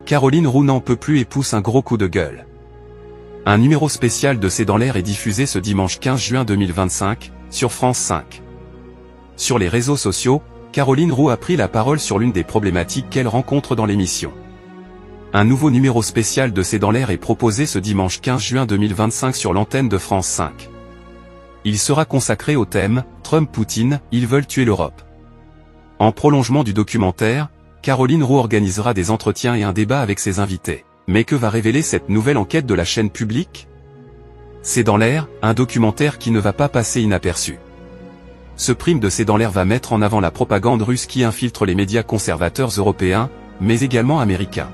Caroline Roux n'en peut plus et pousse un gros coup de gueule. Un numéro spécial de C'est dans l'air est diffusé ce dimanche 15 juin 2025, sur France 5. Sur les réseaux sociaux, Caroline Roux a pris la parole sur l'une des problématiques qu'elle rencontre dans l'émission. Un nouveau numéro spécial de C'est dans l'air est proposé ce dimanche 15 juin 2025 sur l'antenne de France 5. Il sera consacré au thème « Trump-Poutine, ils veulent tuer l'Europe ». En prolongement du documentaire, Caroline Roux organisera des entretiens et un débat avec ses invités. Mais que va révéler cette nouvelle enquête de la chaîne publique? C'est dans l'air, un documentaire qui ne va pas passer inaperçu. Ce prime de C'est dans l'air va mettre en avant la propagande russe qui infiltre les médias conservateurs européens, mais également américains.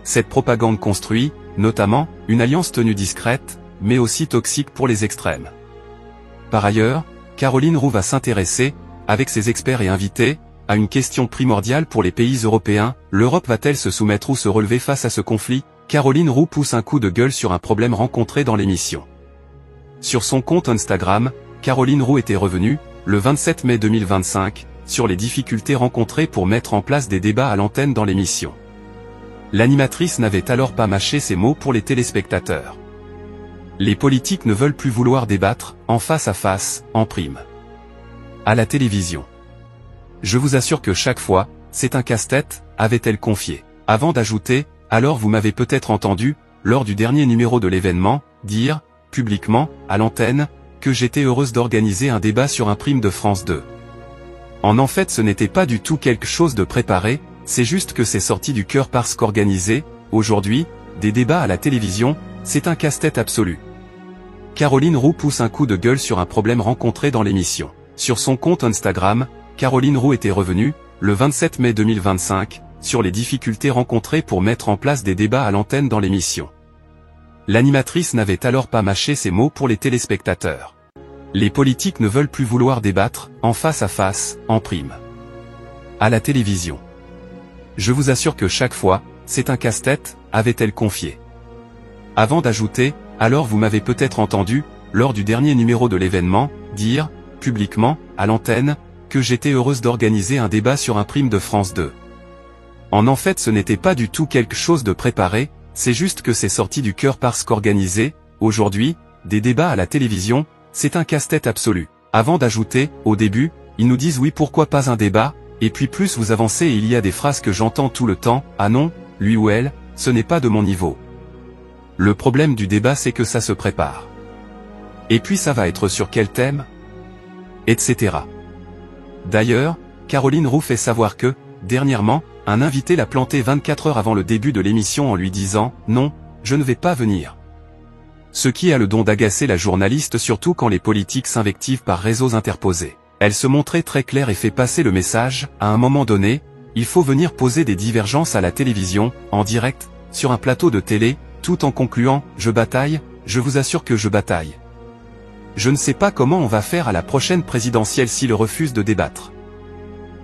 Cette propagande construit, notamment, une alliance tenue discrète, mais aussi toxique pour les extrêmes. Par ailleurs, Caroline Roux va s'intéresser, avec ses experts et invités, à une question primordiale pour les pays européens: l'Europe va-t-elle se soumettre ou se relever face à ce conflit? Caroline Roux pousse un coup de gueule sur un problème rencontré dans l'émission. Sur son compte Instagram, Caroline Roux était revenue, le 27 mai 2025, sur les difficultés rencontrées pour mettre en place des débats à l'antenne dans l'émission. L'animatrice n'avait alors pas mâché ses mots pour les téléspectateurs. Les politiques ne veulent plus vouloir débattre, en face à face, en prime. À la télévision. Je vous assure que chaque fois, c'est un casse-tête, avait-elle confié. Avant d'ajouter, alors vous m'avez peut-être entendu, lors du dernier numéro de l'événement, dire, publiquement, à l'antenne, que j'étais heureuse d'organiser un débat sur un prime de France 2. En fait ce n'était pas du tout quelque chose de préparé, c'est juste que c'est sorti du cœur parce qu'organiser, aujourd'hui, des débats à la télévision, c'est un casse-tête absolu. Caroline Roux pousse un coup de gueule sur un problème rencontré dans l'émission. Sur son compte Instagram, Caroline Roux était revenue, le 27 mai 2025, sur les difficultés rencontrées pour mettre en place des débats à l'antenne dans l'émission. L'animatrice n'avait alors pas mâché ses mots pour les téléspectateurs. Les politiques ne veulent plus vouloir débattre, en face à face, en prime. À la télévision. Je vous assure que chaque fois, c'est un casse-tête, avait-elle confié. Avant d'ajouter, alors vous m'avez peut-être entendu, lors du dernier numéro de l'événement, dire, publiquement, à l'antenne, que j'étais heureuse d'organiser un débat sur un prime de France 2. En fait ce n'était pas du tout quelque chose de préparé, c'est juste que c'est sorti du cœur parce qu'organiser, aujourd'hui, des débats à la télévision, c'est un casse-tête absolu. Avant d'ajouter, au début, ils nous disent oui pourquoi pas un débat, et puis plus vous avancez et il y a des phrases que j'entends tout le temps, ah non, lui ou elle, ce n'est pas de mon niveau. Le problème du débat c'est que ça se prépare. Et puis ça va être sur quel thème? Etc. D'ailleurs, Caroline Roux fait savoir que, dernièrement, un invité l'a planté 24 heures avant le début de l'émission en lui disant « Non, je ne vais pas venir ». Ce qui a le don d'agacer la journaliste surtout quand les politiques s'invectivent par réseaux interposés. Elle se montrait très claire et fait passer le message, à un moment donné, il faut venir poser des divergences à la télévision, en direct, sur un plateau de télé, tout en concluant « Je bataille, je vous assure que je bataille ». Je ne sais pas comment on va faire à la prochaine présidentielle s'il refuse de débattre.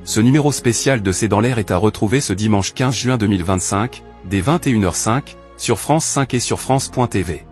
Ce numéro spécial de C'est dans l'air est à retrouver ce dimanche 15 juin 2025, dès 21h05, sur France 5 et sur France.tv.